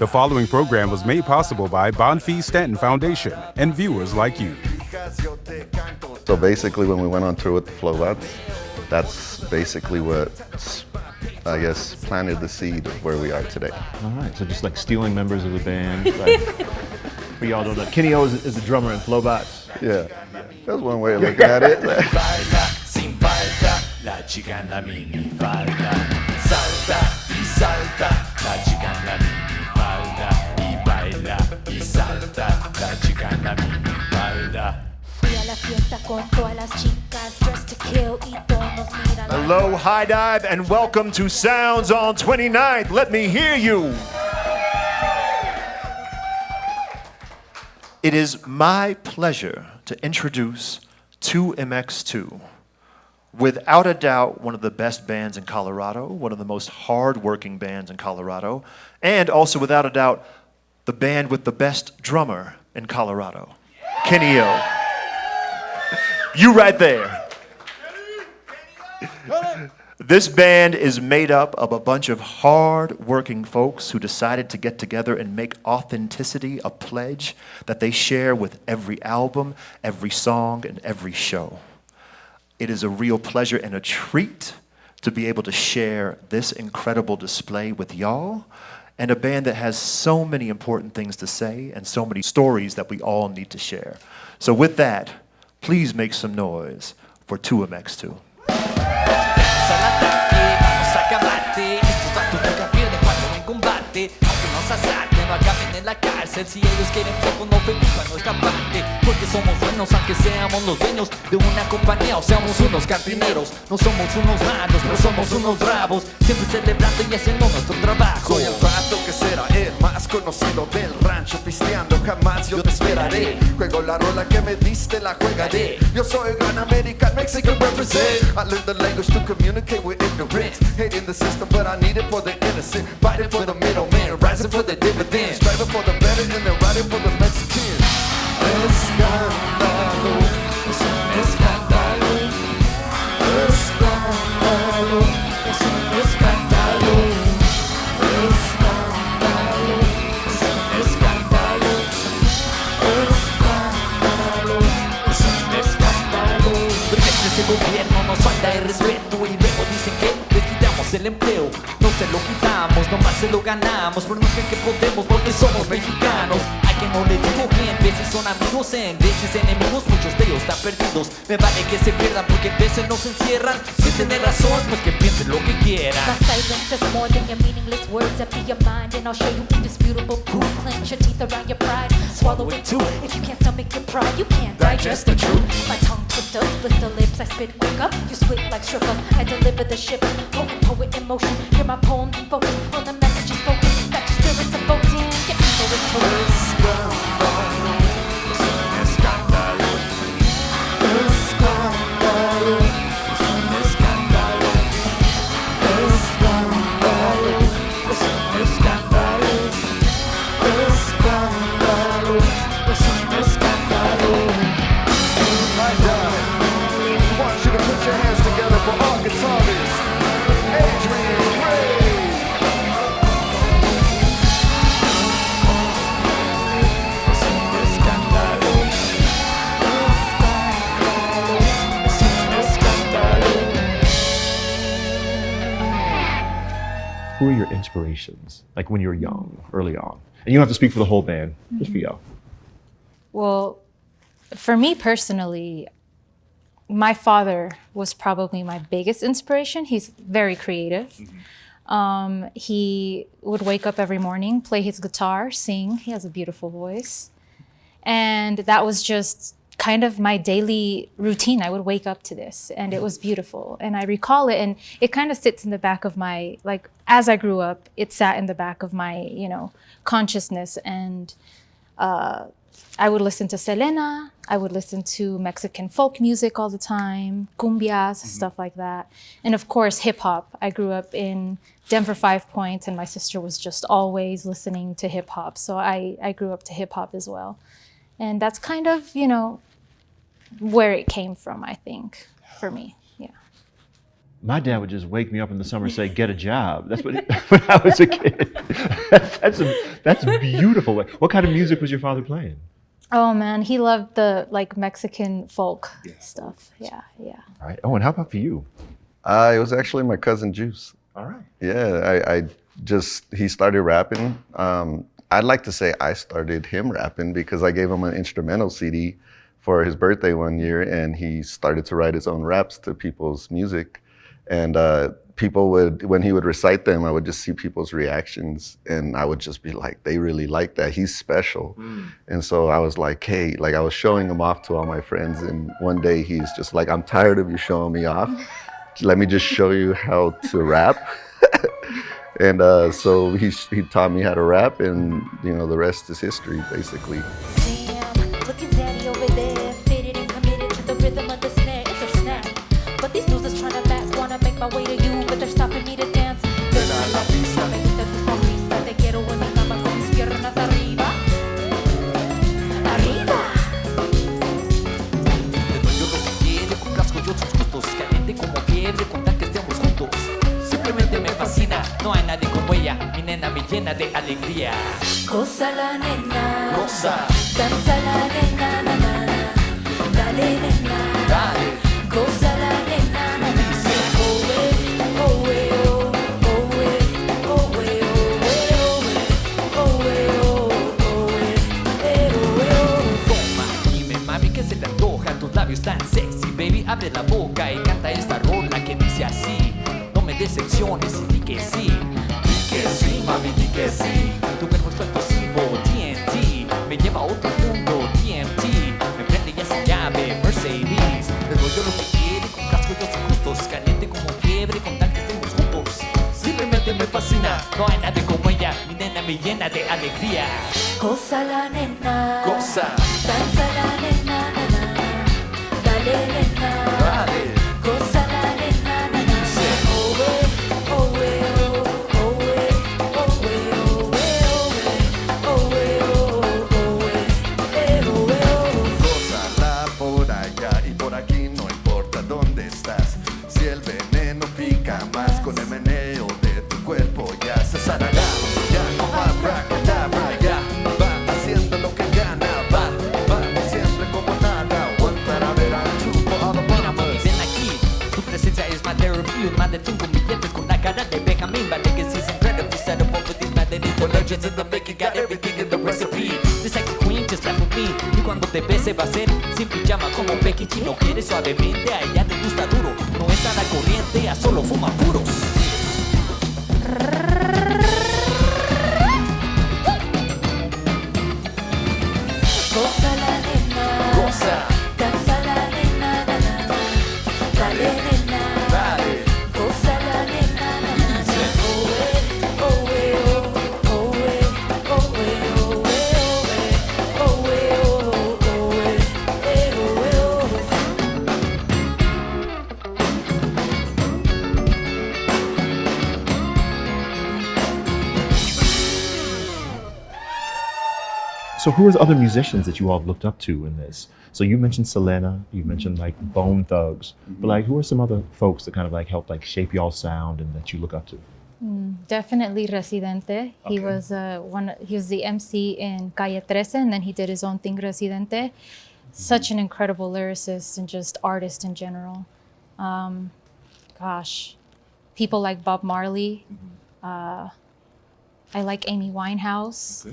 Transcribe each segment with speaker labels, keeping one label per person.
Speaker 1: The following program was made possible by Bonfils Stanton Foundation and viewers like you.
Speaker 2: So basically, when we went on tour with the Flowbats, that's basically what, I guess, planted the seed of where we are today.
Speaker 3: All right, so just like stealing members of the band. Like, for y'all don't know, Kenny O is the drummer in Flowbats.
Speaker 2: Yeah, that's one way of looking at it.
Speaker 4: La chica en la minifalda salta y salta, la chica en la minifalda y baila y salta, la chica en la minifalda.
Speaker 5: Fui a la fiesta con todas las chicas dressed to kill y todos nos miran.
Speaker 6: Hello, High Dive, and welcome to Sounds on 29th. Let me hear you. It is my pleasure to introduce 2MX2. Without a doubt, one of the best bands in Colorado, one of the most hard-working bands in Colorado, and also, without a doubt, the band with the best drummer in Colorado, Kenny O. You right there. This band is made up of a bunch of hard-working folks who decided to get together and make authenticity a pledge that they share with every album, every song, and every show. It is a real pleasure and a treat to be able to share this incredible display with y'all, and a band that has so many important things to say and so many stories that we all need to share. So with that, please make some noise for 2MX2.
Speaker 4: Acaben en la cárcel, si ellos quieren poco no preocupa nuestra parte, porque somos buenos aunque seamos los dueños de una compañía o seamos unos cantineros. No somos unos malos, pero somos unos bravos, siempre celebrando y haciendo nuestro trabajo.
Speaker 7: Soy el vato que será el más conocido del rancho, pisteando jamás yo te esperaré. Juego la rola que me diste, la juegaré. Yo soy gran American, Mexican represent. I learned the language to communicate with ignorance. Hating the system, but I need it for the innocent. Fighting for the middleman, rising for the dividends. Striving for the better and then riding for the Mexicans. Escándalo, es un escándalo. Escándalo, es un escándalo. Escándalo, es un escándalo. Escándalo, es un escándalo.
Speaker 4: Porque ese gobierno nos falta de respeto y luego dicen que les quitamos el empleo. No se lo quitamos, nomás se lo ganamos. Pero no creen que podemos porque somos mexicanos. A que no le digo que en veces son amigos, en veces enemigos, muchos de ellos están perdidos. Me vale que se pierdan porque en veces nos encierran. Si tienen razón, pues que piensen lo que quieran.
Speaker 5: My silence is more than your meaningless words. Empty your mind and I'll show you indisputable proof. Clench your teeth around your pride, swallow it too. If you can't stomach your pride, you can't digest the truth. My tongue twister, split the lips, I spit quicker. You split like strippers, I deliver the ship. Poet in motion, hear my poem and focus on the message spoken. Got your spirits evoking, get people with focus.
Speaker 7: Escándalo, es un escándalo. Escándalo, es un escándalo. Escándalo, es un escándalo. Escándalo, es un escándalo. Right now, I want you to put your hands together for all guitarists. Adrian Gray. Es un escándalo. Escándalo, es un escándalo.
Speaker 3: Who are your inspirations? Like when you were young, early on? And you don't have to speak for the whole band, just for y'all.
Speaker 8: Well, for me personally, my father was probably my biggest inspiration. He's very creative. He would wake up every morning, play his guitar, sing. He has a beautiful voice. And that was just kind of my daily routine. I would wake up to this and it was beautiful. And I recall it and it kind of sits in the back of my, like, as I grew up, it sat in the back of my, consciousness. And I would listen to Selena. I would listen to Mexican folk music all the time, cumbias, stuff like that. And of course, hip hop. I grew up in Denver 5 Points and my sister was just always listening to hip hop. So I grew up to hip hop as well. And that's kind of, where it came from, I think, for me. Yeah.
Speaker 3: My dad would just wake me up in the summer and say, "Get a job." That's what when I was a kid. That's beautiful. What kind of music was your father playing?
Speaker 8: Oh man, he loved the like Mexican folk stuff. Yeah, yeah.
Speaker 3: All right. Oh, and how about for you?
Speaker 2: It was actually my cousin Juice.
Speaker 3: All right.
Speaker 2: Yeah, he started rapping. I'd like to say I started him rapping because I gave him an instrumental CD for his birthday one year, and he started to write his own raps to people's music. And people would, when he would recite them, I would just see people's reactions, and I would just be like, they really like that. He's special. And so I was like, hey, like I was showing him off to all my friends, and one day he's just like, I'm tired of you showing me off. Let me just show you how to rap. And so he taught me how to rap, and you know, the rest is history, basically.
Speaker 5: Damn, look at Zaddy over there, fitted and committed to the rhythm of the snare. It's a snap. But these losers trying to back, wanna make my way to you, but they're stopping me to dance. Me gusta tu sonrisa, te quiero en mi cama con mis piernas arriba. Arriba.
Speaker 4: Te doy yo lo que quiere, con casco y otros gustos, caliente como fiebre, con tal que estemos juntos. Simplemente me fascina, no hay nadie como ella, mi nena me llena de alegría.
Speaker 5: Goza la nena,
Speaker 4: Goza,
Speaker 5: danza la nena, na, na, na. Dale nena,
Speaker 4: dale,
Speaker 5: goza la nena, na, na.
Speaker 4: dice,
Speaker 5: Oh, eh, oh, eh, oh, oh, eh, oh, eh, oh, eh, oh, eh, oh.
Speaker 4: toma, dime mami que se te antoja, tus labios tan sexy, baby, abre la boca y canta esta rola que dice así. No me decepciones y di que sí. Di que sí, mami, di que sí. Tu cuerpo es explosivo, TNT. Me lleva a otro mundo, TNT. Me prende ya sin llave, Mercedes. Le doy yo lo que quiere, con casco y otros gustos. Caliente como fiebre, con tal que estemos juntos. Simplemente me fascina, no hay nadie como ella. Mi nena me llena de alegría.
Speaker 5: Goza la nena,
Speaker 4: Goza,
Speaker 5: danza la nena, na, na, na. Dale nena,
Speaker 4: dale,
Speaker 5: goza la nena, na, na, na. Oh, eh, oh, eh, oh, oh, eh, oh, eh, oh, eh, oh, eh, oh, eh, oh, eh, oh, eh, oh.
Speaker 7: Gózala por allá y por aquí, no importa dónde estás. Si el veneno pica más, con el meneo de tu cuerpo ya se sanará. Ya no va abracadabra, ya va haciendo lo que gana. Va siempre como nada. One that I bet I'm true for all the
Speaker 4: mira mami,
Speaker 7: brothers.
Speaker 4: ven aquí. Tu presencia es my therapy. Más de 5 billetes con la cara de Benjamin. My legacy's incredible. Set up over these mad little legends in the making. Got everything in the recipe. This sexy queen just laugh with me. Y cuando te bese va a ser sin pijama como Becky G. No quiere suavemente, a ella le gusta duro. No está a la corriente, a solo fuma puros.
Speaker 5: Goza la nena,
Speaker 4: Goza,
Speaker 5: danza la nena, na, na, na. Dale nena,
Speaker 4: dale,
Speaker 5: goza la nena, na, na, na. Oh, eh, oh, eh, oh, oh, eh, oh, eh, oh, eh, oh, eh, oh, eh, oh, eh, oh,
Speaker 3: So who are the other musicians that you all have looked up to in this? So you mentioned Selena, you mentioned like Bone Thugs, but like who are some other folks that kind of like helped like shape y'all's sound and that you look up to?
Speaker 8: Definitely Residente. He was he was the MC in Calle 13, and then he did his own thing, Residente. Such an incredible lyricist and just artist in general. Gosh, people like Bob Marley. I like Amy Winehouse.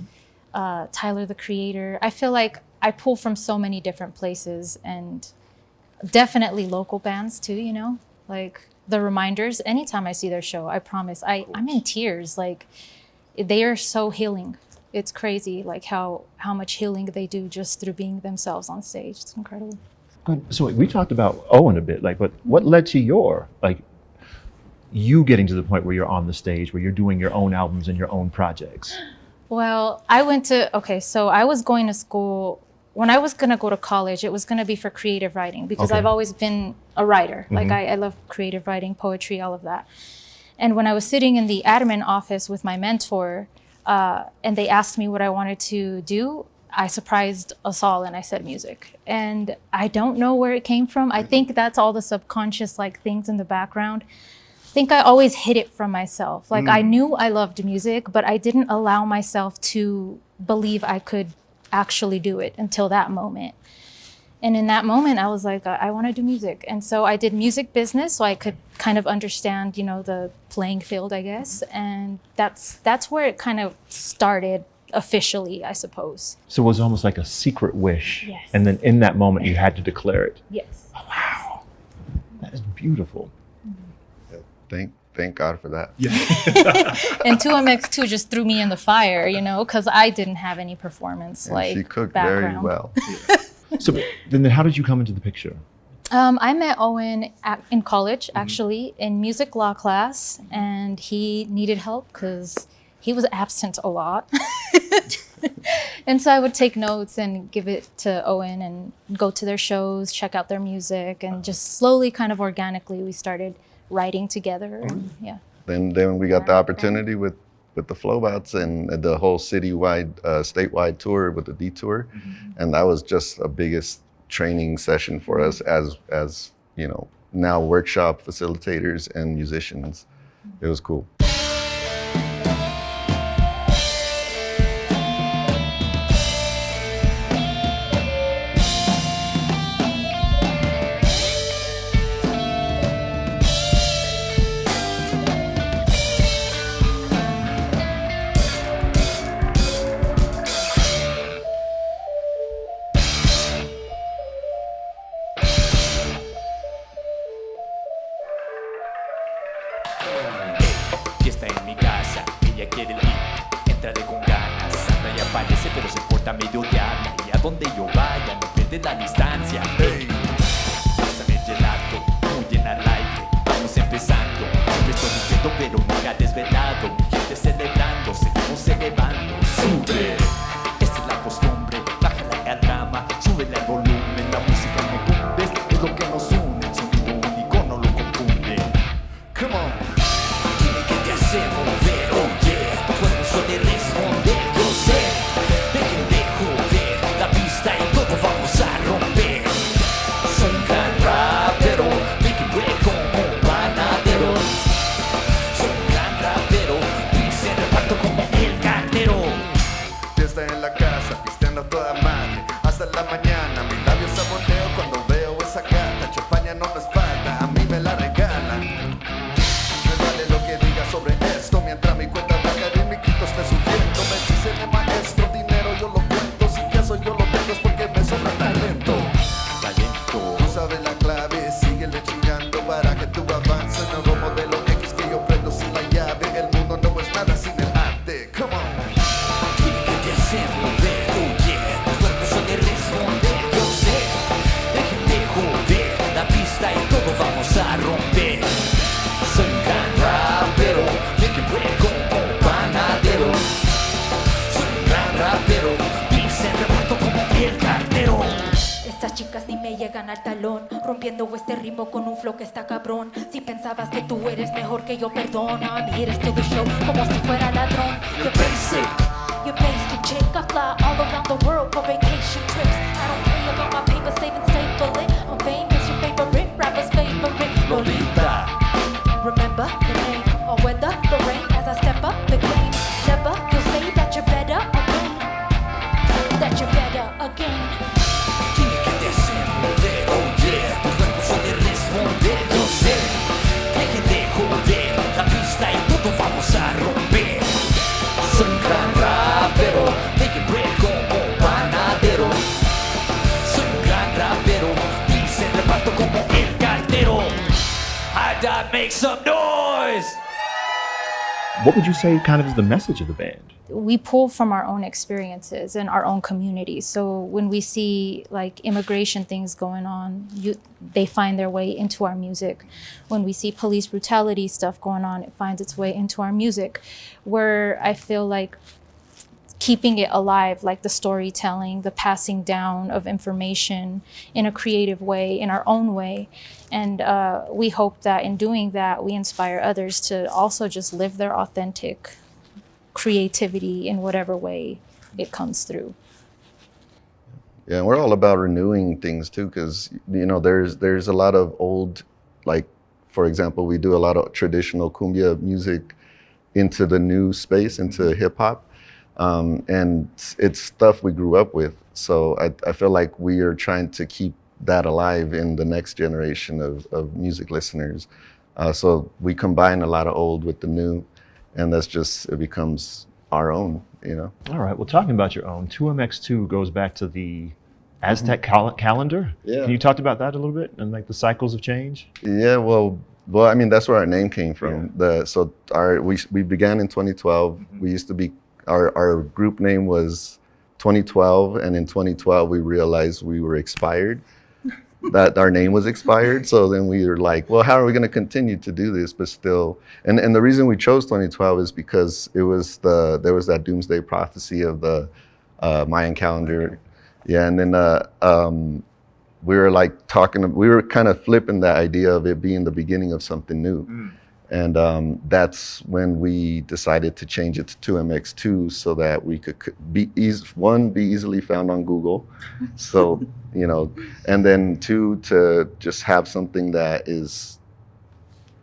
Speaker 8: Tyler the Creator. I feel like I pull from so many different places, and definitely local bands too, you know, like the Reminders. Anytime I see their show, I promise I'm in tears. Like they are so healing. It's crazy like how much healing they do just through being themselves on stage. It's incredible.
Speaker 3: So we talked about Owen a bit, like, but what led to you getting to the point where you're on the stage, where you're doing your own albums and your own projects?
Speaker 8: Well, so I was going to school. When I was going to go to college, it was going to be for creative writing because I've always been a writer. Like I love creative writing, poetry, all of that. And when I was sitting in the admin office with my mentor, and they asked me what I wanted to do, I surprised us all and I said music. And I don't know where it came from. I think that's all the subconscious like things in the background. I think I always hid it from myself. Like I knew I loved music, but I didn't allow myself to believe I could actually do it until that moment. And in that moment, I was like, I want to do music. And so I did music business so I could kind of understand, you know, the playing field, I guess. And that's where it kind of started officially, I suppose.
Speaker 3: So it was almost like a secret wish.
Speaker 8: Yes.
Speaker 3: And then in that moment, you had to declare it.
Speaker 8: Yes.
Speaker 3: Oh, wow. That is beautiful.
Speaker 2: Thank God for that.
Speaker 8: And 2MX2 just threw me in the fire, you know, because I didn't have any performance
Speaker 2: And
Speaker 8: like
Speaker 2: she cooked
Speaker 8: background.
Speaker 2: very well.
Speaker 3: So then how did you come into the picture?
Speaker 8: I met Owen in college, actually, in music law class, and he needed help because he was absent a lot. And so I would take notes and give it to Owen and go to their shows, check out their music, and just slowly, kind of organically, we started writing together. And, yeah.
Speaker 2: Then we got the opportunity with the Flowbouts and the whole citywide, statewide tour with the Detour, and that was just the biggest training session for us as you know, now workshop facilitators and musicians. It was cool.
Speaker 4: Fiesta en mi casa, ella quiere el beat. Entraré con ganas, anda y aparece, pero se porta medio diabla. Y a donde yo vaya, no pierde la distancia. Hey, pásame el gelato, muy en al aire. Vamos empezando, siempre estoy diciendo, pero nunca desvelado. Mi gente celebrando, seguimos elevando. Sube, esta es la costumbre, bájala al drama, súbele al volumen, la música no tumbes, es lo que nos une, el sonido único no lo confunde. Come on. Mover, oh yeah, tu cuerpo suele responder, yo sé, dejen de joder la pista y todo vamos a romper. Soy un gran rapero, make it break como panadero. Soy un gran rapero, y se reparto como el cartero.
Speaker 7: Fiesta en la casa, pisteando a toda madre, hasta la mañana, mis labios saboneo cuando veo esa gata. Champaña no nos falta, a mí me la regalan. Me vale lo que diga sobre esto, mientras mi cuenta bancaria y mi cripto esté subiendo. Me dicen el maestro, dinero yo lo cuento, si acaso yo lo tengo es porque me sobra talento. Tú sabes la clave, síguele chingando para que tú avances. Nuevo modelo X que yo prendo sin la llave, el mundo no es nada sin el arte. Come on.
Speaker 4: Tiene que te hacer mover, oh yeah, tu cuerpo suele responder, yo sé, dejen de joder la pista y todo vamos a romper. Soy un gran rapero, make it break como panadero. Soy un gran rapero, y se reparto como el cartero.
Speaker 5: Estas chicas ni me llegan al talón, rompiendo este ritmo con un flow que está cabrón. Si pensabas que tú eres mejor que yo, perdona. Me eres todo show como si fuera ladrón. You're basic chick, I fly all around the world for vacation trips. I don't play about my paper, save and stay bullet. I'm famous, your favorite rapper's favorite Lolita. Remember the name, or weather, the rain, as I step up the game. Never, you'll say that you're better again. That you're better again.
Speaker 4: Tiene que te hacer mover, oh yeah, tu cuerpo suele responder, yo sé, dejen de joder la pista y todo vamos a romper. Soy un gran rapero, make it break como panadero. Soy un gran rapero, y se reparto como el cartero. I die, make some noise!
Speaker 3: What would you say kind of is the message of the band?
Speaker 8: We pull from our own experiences and our own communities. So when we see like immigration things going on, they find their way into our music. When we see police brutality stuff going on, it finds its way into our music. Where I feel like keeping it alive, like the storytelling, the passing down of information in a creative way, in our own way. And we hope that in doing that, we inspire others to also just live their authentic creativity in whatever way it comes through.
Speaker 2: Yeah, and we're all about renewing things too, because there's a lot of old, like for example, we do a lot of traditional cumbia music into the new space, into hip hop, and it's stuff we grew up with. So I feel like we are trying to keep that alive in the next generation of music listeners. So we combine a lot of old with the new, and it becomes our own,
Speaker 3: All right. Well, talking about your own, 2MX2 goes back to the Aztec calendar.
Speaker 2: Yeah.
Speaker 3: Can you talk about that a little bit and like the cycles of change?
Speaker 2: Yeah, well, I mean, that's where our name came from. We began in 2012. We used to be, our group name was 2012, and in 2012 we realized we were expired, that our name was expired. So then we were like, well, how are we going to continue to do this, but still, and the reason we chose 2012 is because there was that doomsday prophecy of the Mayan calendar. Yeah, and then we were like we were kind of flipping that idea of it being the beginning of something new. And that's when we decided to change it to 2MX2 so that we could be easily found on Google. So, and then 2, to just have something that is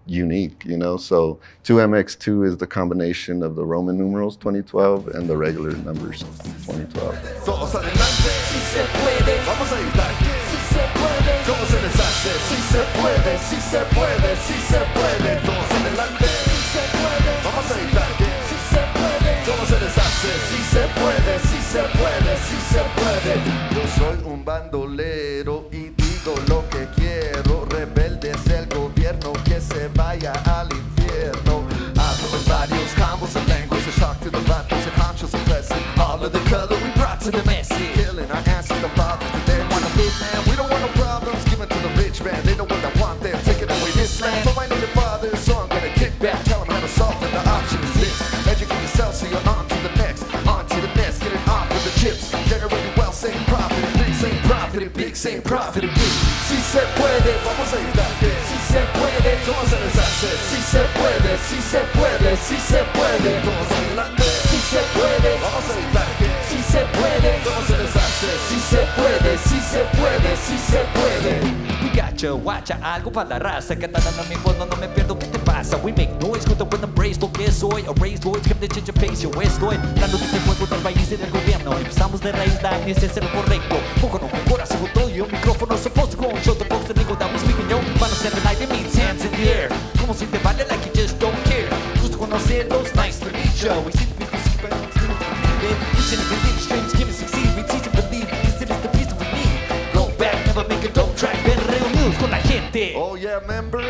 Speaker 2: unique, So 2MX2 is the combination of the Roman numerals 2012 and the regular numbers 2012.
Speaker 7: Todos adelante, si se puede, vamos a gritar. Si se puede, ¿cómo se les hace? Si se puede, si se puede, si se puede. Todos adelante, si se puede, vamos a gritar. Si se puede, ¿cómo se les hace? Si se puede, si se puede, si se puede. Yo soy un bandolero y digo lo que quiero. Rebelde es el gobierno, que se vaya al infierno. Hablo en varios combos and languages, talk to the rappers and honchos and blessing. All of the color we brought to the message. Killing our ancestor fathers, they want a big man. We don't want no problems, give it to the rich man. They know what I want, they're taking away this land. But I need a father, so I'm gonna kick back. Tell them how to solve it, the option is this. Educate yourself so you're on to the next. On to the next, get it off with the chips. Generating wealth, same profit, and big, same profit, and big, same profit, and big. Si se puede, vamos a gritar. Si se puede, ¿cómo se les hace? Si se puede, si se puede, si se puede. Todos adelante. Si se puede, vamos a gritar. Si se puede, ¿cómo se les hace? Si se puede, si se puede, si se puede.
Speaker 4: We got you, guacha, algo para la raza. Catalana mi voz, no me pierdo, ¿qué te pasa? We make noise with the rhythm, raise lo que soy. Erase noise, come to change your face, yo estoy dando de fuego del país y del gobierno. Empezamos de raíz, la ese es el correcto. Poco no, con corazón, con todo yo, micrófono, supposed to go and show the folks that nigga that we speaking, yo. Manos en el aire, means hands in the air. Como si te vale like you just don't care. Gusto conocerlos, nice to meet you. We see the people speak about it, each and every day, streams, give us succeed. We teach and believe, this is the piece that we need. Go back, never make a dope track, ver real news con la gente.
Speaker 7: Oh yeah, member.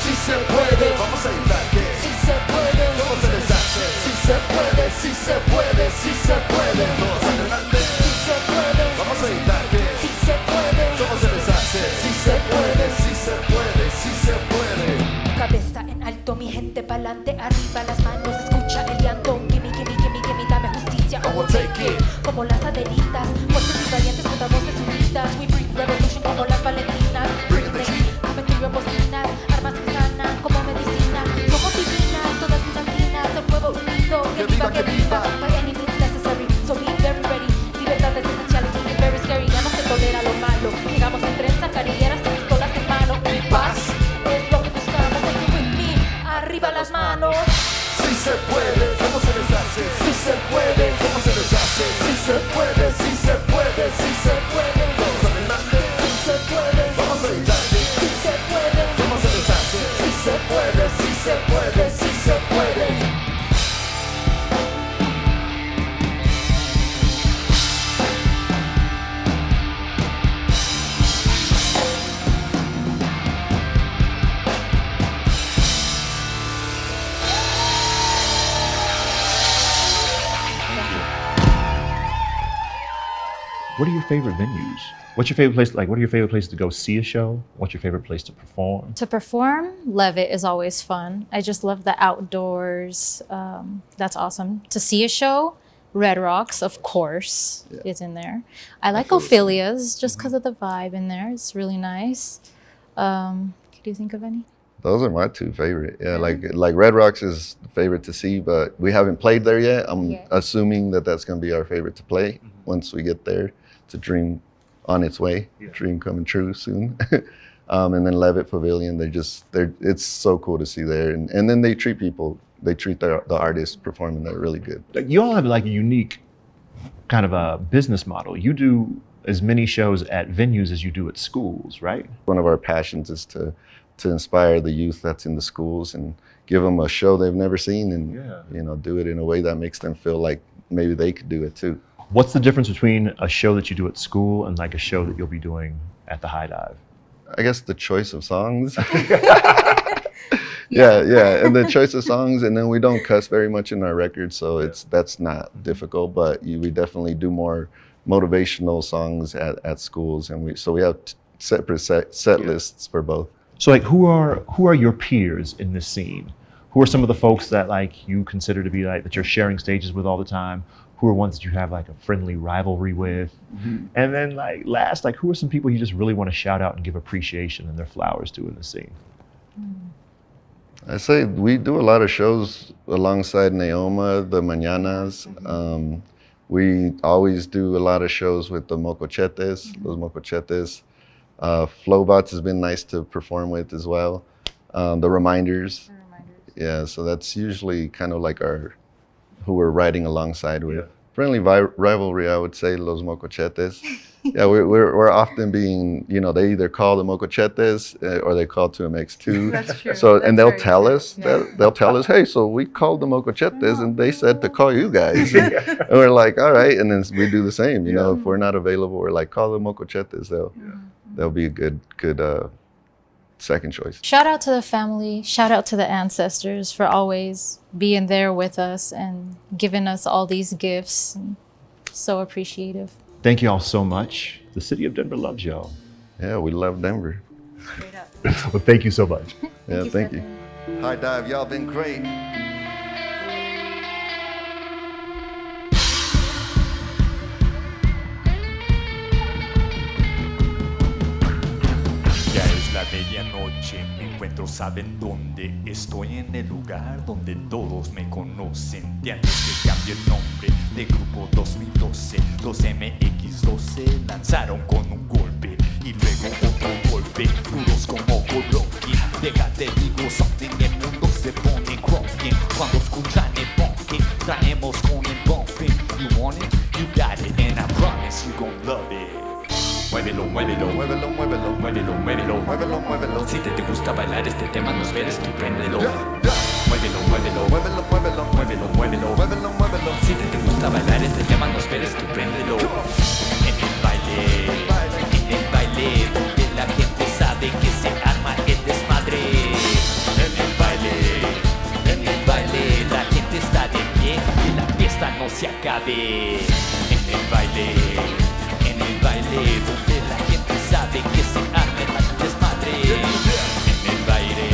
Speaker 7: Si se puede, vamos a gritar que si se puede, ¿cómo se les hace? Si se puede, si se puede, si se puede. Todos adelante. Si se puede, vamos a gritar que si se puede, ¿cómo se les hace? Si se puede, si se puede, si se puede.
Speaker 5: Cabeza en alto, mi gente pa'lante, arriba las manos, escucha el llanto. Gimme, gimme, gimme, gimme, dame justicia.
Speaker 7: I will take it.
Speaker 5: Como las adelitas, fuertes y valientes contra voces unidas. We bring revolution como las valentinas.
Speaker 7: Bring the heat.
Speaker 5: Dame tus bocinas, armas que sanan como medicina. Somos divinas, todas bizantinas, el pueblo unido. Que viva, que viva. By any means necessary, so be very ready. Libertad es esencial y very scary. Ya no se tolera lo malo. Llegamos en trenza, carilleras, pistolas en mano. Y paz es lo que buscamos. Take it with me, arriba las manos.
Speaker 7: Si se puede, ¿cómo se les hace? Si se puede, ¿cómo se les hace? Si se puede, si se puede, si se puede. Todos adelante. Si se puede, vamos a gritar. Si se puede, ¿cómo se les hace? Si se puede, si se puede, si se puede.
Speaker 3: What are your favorite venues? What's your favorite place? Like, what are your favorite places to go see a show? What's your favorite place to perform?
Speaker 8: To perform, Levitt is always fun. I just love the outdoors. That's awesome. To see a show, Red Rocks, of course, is in there. I like Ophelia's just because of the vibe in there. It's really nice. Can you think of any?
Speaker 2: Those are my two favorite. Yeah, like Red Rocks is the favorite to see, but we haven't played there yet. I'm assuming that that's going to be our favorite to play once we get there. It's a dream on its way. Dream coming true soon. And then Levitt Pavilion, it's so cool to see there. And then they treat the artists performing there really good.
Speaker 3: Like, you all have like a unique kind of a business model. You do as many shows at venues as you do at schools, right?
Speaker 2: One of our passions is to inspire the youth that's in the schools and give them a show they've never seen, and do it in a way that makes them feel like maybe they could do it too.
Speaker 3: What's the difference between a show that you do at school and like a show that you'll be doing at the High Dive?
Speaker 2: I guess the choice of songs. Yeah, and the choice of songs, and then we don't cuss very much in our records, so that's not difficult. But we definitely do more motivational songs at schools, and we have separate set lists for both.
Speaker 3: So like, who are your peers in this scene? Who are some of the folks that like you consider to be like that you're sharing stages with all the time? Who are ones that you have like a friendly rivalry with? Mm-hmm. And then like last, like who are some people you just really want to shout out and give appreciation and their flowers to in the scene?
Speaker 2: I say we do a lot of shows alongside Neoma, the Mañanas. We always do a lot of shows with the Mocochetes, Los Mocochetes. Flowbots has been nice to perform with as well. The Reminders. Yeah, so that's usually kind of like who we're riding alongside with. Friendly rivalry, I would say, Los Mocochetes. Yeah, we're often being, they either call the Mocochetes or they call 2MX2.
Speaker 9: That's true.
Speaker 2: So,
Speaker 9: That's
Speaker 2: and they'll
Speaker 9: very
Speaker 2: tell
Speaker 9: true.
Speaker 2: us, they'll tell us, hey, so we called the Mocochetes and they said to call you guys. And we're like, all right, and then we do the same. If we're not available, we're like, call the Mocochetes. They'll be a good second choice.
Speaker 8: Shout out to the family, shout out to the ancestors for always being there with us and giving us all these gifts. So appreciative.
Speaker 3: Thank you all so much. The city of Denver loves y'all.
Speaker 2: Yeah, we love Denver.
Speaker 9: Straight up.
Speaker 3: Well, thank you so much.
Speaker 2: Yeah, thank you.
Speaker 7: High Dive, y'all been great.
Speaker 4: Ya es la medianoche, me encuentro, ¿saben dónde? Estoy en el lugar donde todos me conocen. De antes que cambie el nombre de Grupo 2012, los MX12 lanzaron con un golpe y luego otro golpe, duros como coloquín. Déjate, digo something, el mundo se pone crunking cuando escuchan el bumping. Traemos con el bumping. You want it, you got it, and I promise you gon' love it. Muévelo, muévelo,
Speaker 7: Muévelo, muévelo,
Speaker 4: muévelo, muévelo.
Speaker 7: muévelo, muévelo.
Speaker 4: Si te gusta bailar este tema, no esperes, tú préndelo.
Speaker 7: Yeah.
Speaker 4: Muévelo, muévelo,
Speaker 7: Muévelo, muévelo,
Speaker 4: muévelo, muévelo.
Speaker 7: muévelo, muévelo.
Speaker 4: Si te gusta bailar este tema, no esperes, tú préndelo. En el baile, donde la gente sabe que se arma el desmadre. En el baile, la gente está de pie, que la fiesta no se acabe. En el baile, donde la gente sabe que se arma el desmadre. En el baile,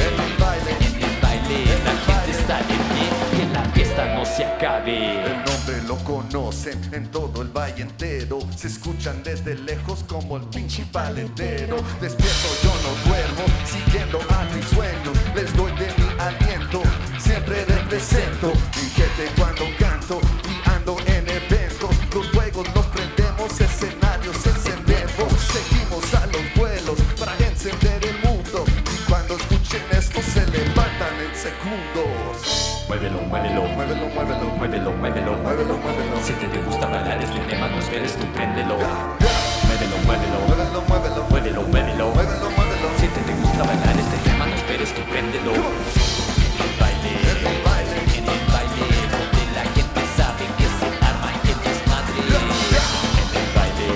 Speaker 4: la gente está de pie, que la fiesta no se acabe.
Speaker 7: El nombre lo conocen en todo el valle entero. Se escuchan desde lejos como el pinche paletero. Despierto, yo no duermo, siguiendo a mis sueños. Les doy de mi aliento, siempre represento. Mi gente cuando canto y ando en eventos. Los juegos los prendemos, escenarios encendemos. Seguimos a los vuelos para encender el mundo. Y cuando escuchen esto se levantan en segundos.
Speaker 4: Muévelo, muévelo,
Speaker 7: Muévelo, muévelo,
Speaker 4: muévelo, muévelo.
Speaker 7: muévelo, muévelo.
Speaker 4: Si te gusta bailar este tema, no esperes, tú préndelo. Muévelo, muévelo,
Speaker 7: Muévelo, muévelo,
Speaker 4: muévelo, muévelo.
Speaker 7: muévelo, muévelo.
Speaker 4: Si te gusta bailar este tema, no esperes, tú préndelo. En el baile, donde la gente sabe que se arma el desmadre. En el baile,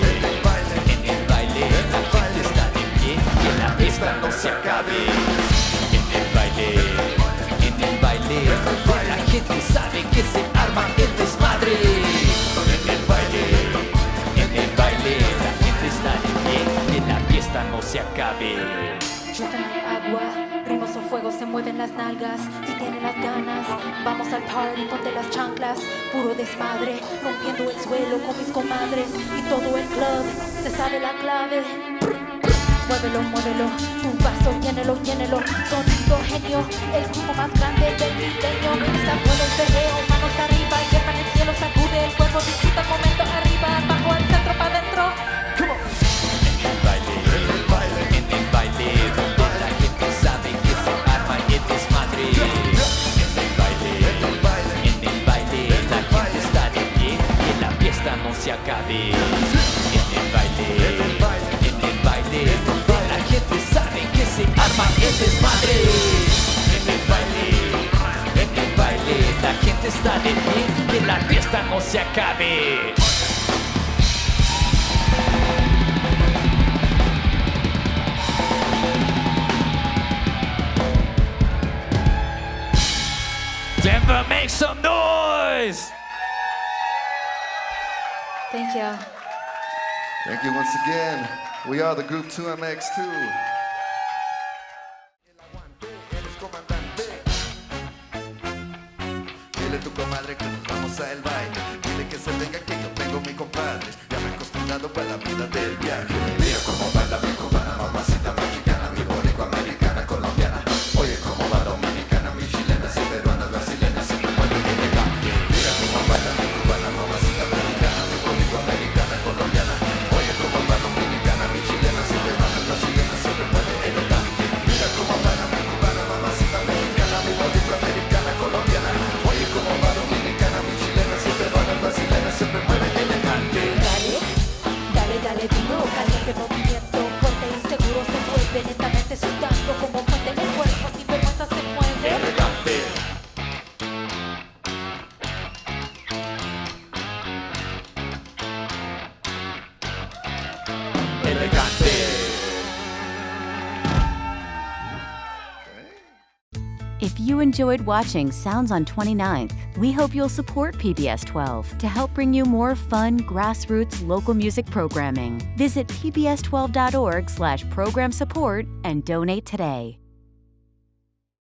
Speaker 4: la gente está de pie, que la fiesta no se acabe. En el baile, donde la gente sabe que se arma el desmadre. En el baile, la gente está de pie, que la fiesta no se acabe.
Speaker 5: Yo tengo agua, ritmos o fuego se mueven las nalgas. Si tienen las ganas, vamos al party, ponte las chanclas. Puro desmadre, rompiendo el suelo con mis comadres. Y todo el club se sabe la clave. Muévelo, muévelo, tu vaso, llénelo, llénelo. Sonido genio, el grupo más grande del milenio. Sacude el perreo, manos arriba, hierba en el cielo, sacude el cuerpo, disfruta el momento arriba, abajo, al centro, pa' dentro.
Speaker 4: está de pie, que la fiesta no se acabe. Denver, make some noise!
Speaker 8: Thank you.
Speaker 7: Thank you once again. We are the group 2MX2. Eres comandante. Dile a tu comadre que nos vamos a el baile. Dile que se venga que yo tengo mi compadre. Ya me he acostumbrado para la vida del viaje. Mira cómo baila mi cubana, mamacita mexicana, mi boricua americana, colombiana. Oye cómo va dominicana, mi chilena, y peruana, brasileña, se me vuelve elegante. Mira cómo baila mi cubana, mamacita mexicana, mi boricua americana, colombiana. Oye cómo va dominicana, mi chilena, y peruana, brasileña, se me vuelve elegante. Mira cómo baila mi cubana, mamacita mexicana, mi boricua americana, colombiana. Oye cómo va dominicana, mi chilena, y peruana, brasileña, se me mueve elegante.
Speaker 5: Dale, dale duro, caliente movimiento, fuerte y seguro se mueve, lentamente sudando como fuente en el cuerpo, si me mata se mueve.
Speaker 7: Elegante.
Speaker 4: Elegante.
Speaker 9: If you enjoyed watching Sounds on 29th, we hope you'll support PBS 12 to help bring you more fun, grassroots local music programming. Visit pbs12.org/program support and donate today.